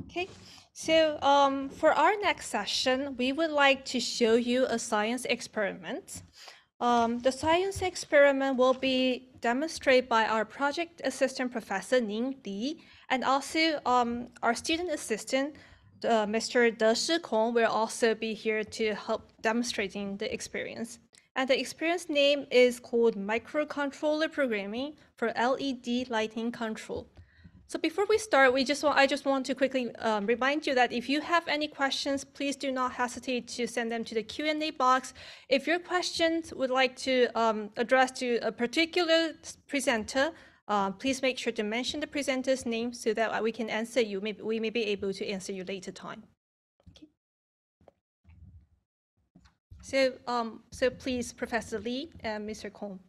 Okay, so for our next session, we would like to show you a science experiment. The science experiment will be demonstrated by our project assistant, Professor Ning Li, and also our student assistant, Mr. De Shikong, will also be here to help demonstrating the experience. And the experience name is called Microcontroller Programming for LED Lighting Control. So before we start, I just want to quickly remind you that if you have any questions, please do not hesitate to send them to the Q&A box. If your questions would like to address to a particular presenter, please make sure to mention the presenter's name so that we can answer you. We may be able to answer you later time. Okay. So please, Professor Lee and Mr. Kong.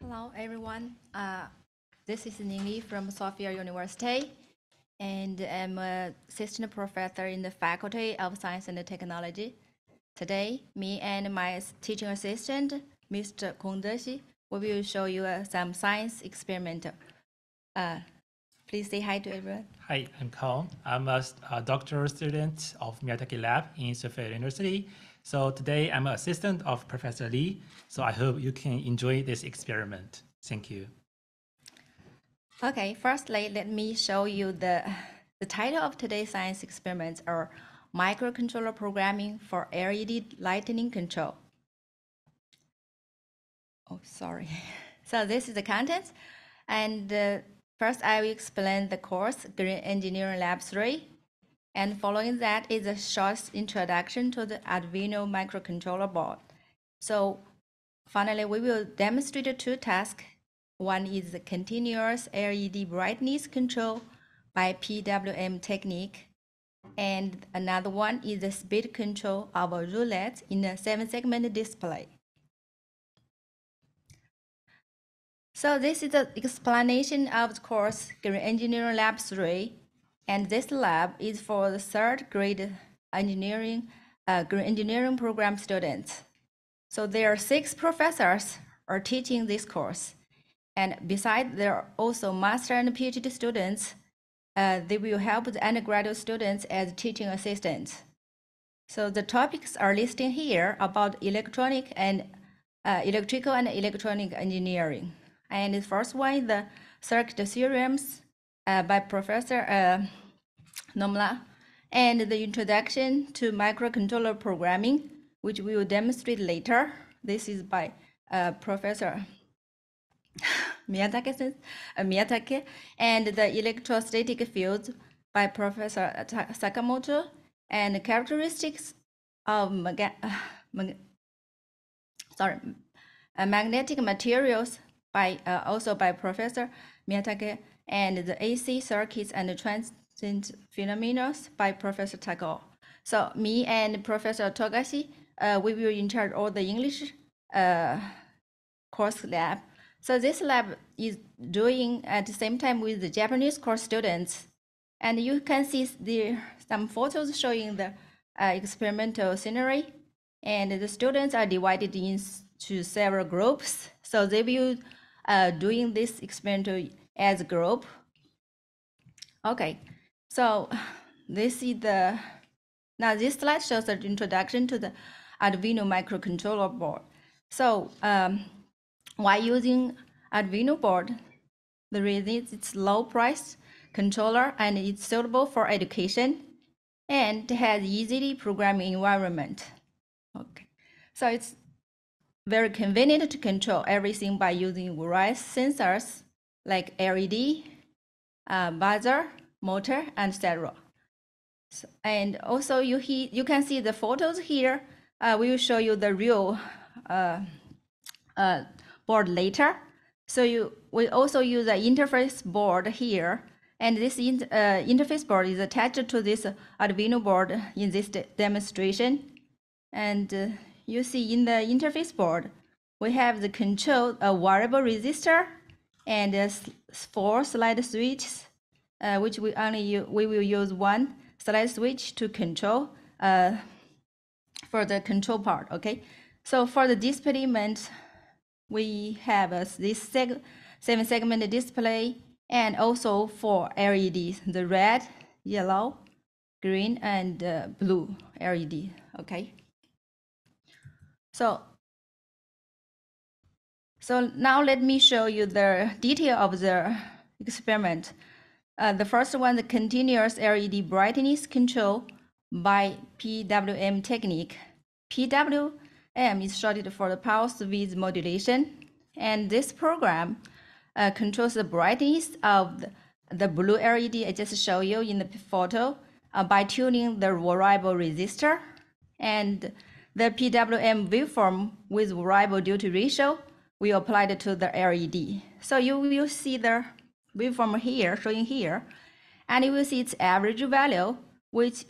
Hello, everyone. This is Ning Li from Sophia University, and I'm an assistant professor in the Faculty of Science and Technology. Today, me and my teaching assistant, Mr. Kong Deshi, we will show you some science experiment. Please say hi to everyone. Hi, I'm Kong. I'm a doctoral student of Miyazaki Lab in Sophia University. So today I'm an assistant of Professor Lee. So I hope you can enjoy this experiment. Thank you. Okay, firstly, let me show you the title of today's science experiments are Microcontroller Programming for LED Lighting Control. Oh, sorry. So this is the contents. And first, I will explain the course, Green Engineering Lab 3. And following that is a short introduction to the Arduino microcontroller board. So finally, we will demonstrate two tasks. One is the continuous LED brightness control by PWM technique. And another one is the speed control of a roulette in a 7-segment display. So this is the explanation of the course Green Engineering Lab 3. And this lab is for the third grade engineering, green engineering program students. So there are 6 professors are teaching this course. And besides, there are also master and PhD students. They will help the undergraduate students as teaching assistants. So the topics are listed here about electrical and electronic engineering. And the first one, the circuit theorems by Professor Nomla, and the introduction to microcontroller programming, which we will demonstrate later. This is by Professor Miyatake, and the electrostatic fields by Professor Sakamoto, and the characteristics of magnetic materials by also by Professor Miyatake, and the AC circuits and the transient phenomena by Professor Tago. So me and Professor Togashi, we will in charge all the English course lab. So this lab is doing at the same time with the Japanese course students. And you can see there some photos showing the experimental scenery. And the students are divided into several groups. So they will doing this experimental as a group. Okay, so this is now this slide shows the introduction to the Arduino microcontroller board. So while using Arduino board, the reason is it's low price controller and it's suitable for education and has easily programming environment. Okay, so it's very convenient to control everything by using various sensors like LED, buzzer, motor, and etc. So, and also you can see the photos here. We will show you the real board later. So we also use the interface board here, and this interface board is attached to this Arduino board in this demonstration. And you see in the interface board, we have the control a variable resistor and 4 slide switches, which we will use one. slide switch to control for the control part. Okay, so for the display element, we have this 7-segment display, and also 4 LEDs: the red, yellow, green, and blue LED. Okay. So now let me show you the detail of the experiment. The first one, the continuous LED brightness control by PWM technique. PWM is shorted for the pulse width modulation, and this program controls the brightness of the blue LED I just showed you in the photo by tuning the variable resistor, and the PWM waveform with variable duty ratio we applied to the LED. So you will see the waveform here, showing here, and you will see its average value, which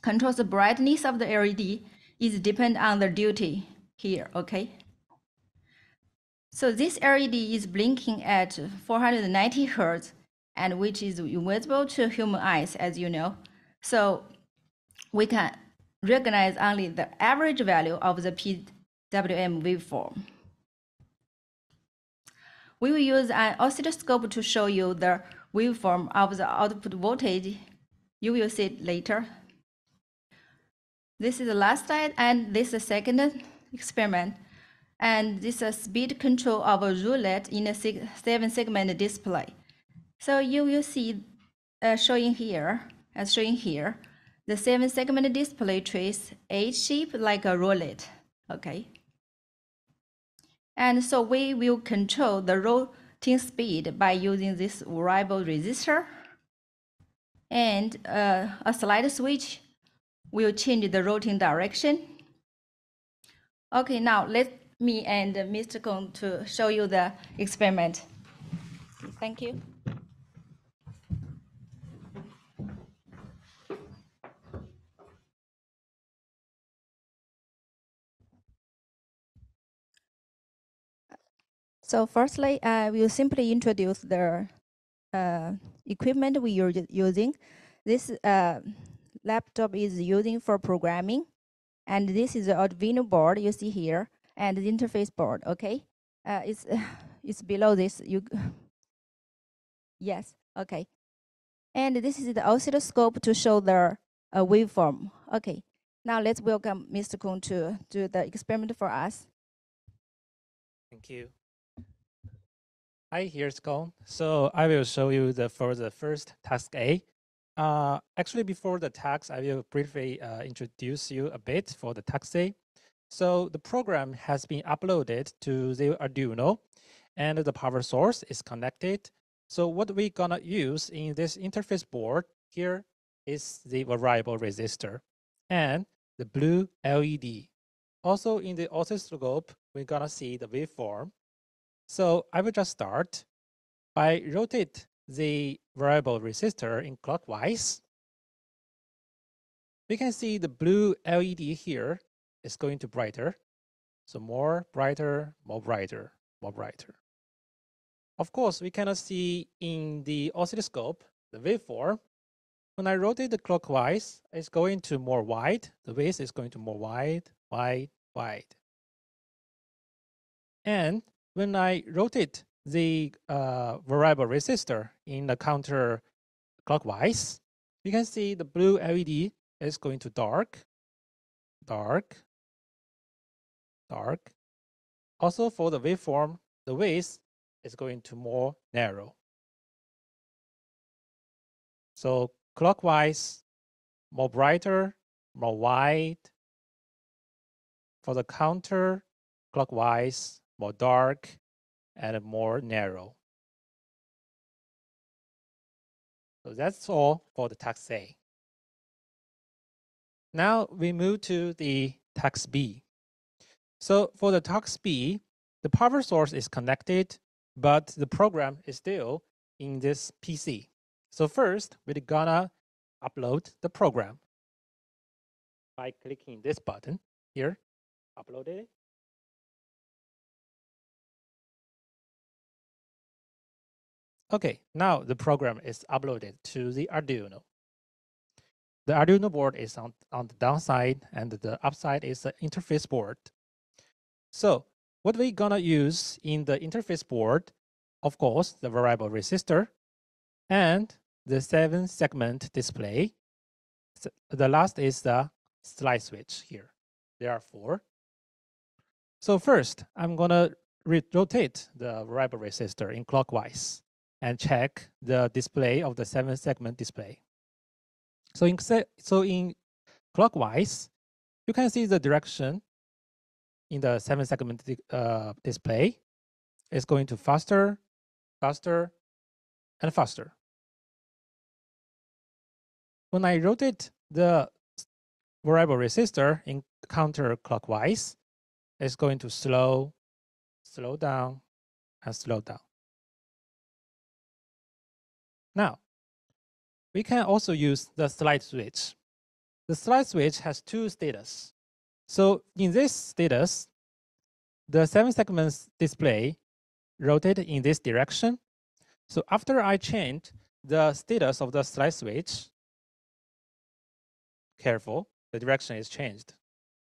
controls the brightness of the LED, is depend on the duty here, okay? So this LED is blinking at 490 Hertz, and which is invisible to human eyes, as you know. So we can recognize only the average value of the PWM waveform. We will use an oscilloscope to show you the waveform of the output voltage. You will see it later. This is the last slide, and this is the second experiment. And this is speed control of a roulette in a 7-segment display. So you will see showing here, the 7-segment display trace H shape like a roulette. Okay. And so we will control the rotating speed by using this variable resistor, and a slide switch will change the rotating direction. Okay, now let me and Mr. Kong to show you the experiment. Thank you. So firstly, we'll simply introduce the equipment we are using. This laptop is using for programming, and this is the Arduino board you see here, and the interface board. Okay, it's below this. Yes, okay. And this is the oscilloscope to show the waveform. Okay, now let's welcome Mr. Kong to do the experiment for us. Thank you. Hi, here's Kong. So I will show you for the first task A. Actually, before the task, I will briefly introduce you a bit for the task A. So the program has been uploaded to the Arduino, and the power source is connected. So what we're gonna use in this interface board here is the variable resistor and the blue LED. Also in the oscilloscope, we're gonna see the waveform. So I will just start by rotate the variable resistor in clockwise. We can see the blue LED here is going to brighter. So more brighter, more brighter, more brighter. Of course, we cannot see in the oscilloscope the waveform. When I rotate the clockwise, it's going to more wide. The width is going to more wide, wide, wide. And when I rotate the variable resistor in the counter clockwise, you can see the blue LED is going to dark, dark, dark. Also for the waveform, the width is going to more narrow. So clockwise, more brighter, more wide. For the counter clockwise, more dark and more narrow. So that's all for the task A. Now we move to the task B. So for the task B, the power source is connected, but the program is still in this PC. So first, we're gonna upload the program by clicking this button here, upload it. Okay, now the program is uploaded to the Arduino. The Arduino board is on the downside, and the upside is the interface board. So what we're gonna use in the interface board, of course, the variable resistor and the 7-segment display. So the last is the slide switch here. There are 4. So first, I'm gonna rotate the variable resistor in clockwise and check the display of the 7-segment display. So in clockwise, you can see the direction in the 7-segment display is going to faster, faster, and faster. When I rotate the variable resistor in counterclockwise, it's going to slow down, and slow down. Now, we can also use the slide switch. The slide switch has 2 status. So in this status, the 7-segment display rotated in this direction. So after I change the status of the slide switch, careful, the direction is changed.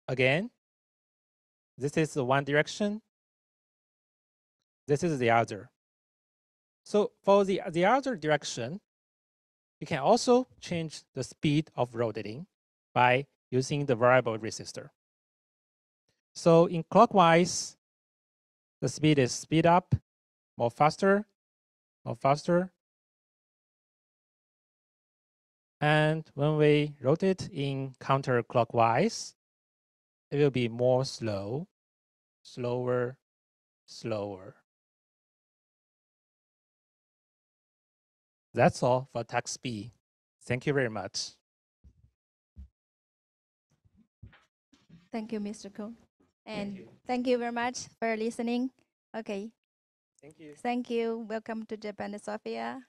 Again, this is the one direction. This is the other. So for the other direction, you can also change the speed of rotating by using the variable resistor. So in clockwise, the speed is speed up, more faster, more faster. And when we rotate in counterclockwise, it will be more slow, slower, slower. That's all for Tax B. Thank you very much. Thank you, Mr. Ko. And thank you very much for listening. Okay. Thank you. Thank you. Welcome to Japan, Sophia.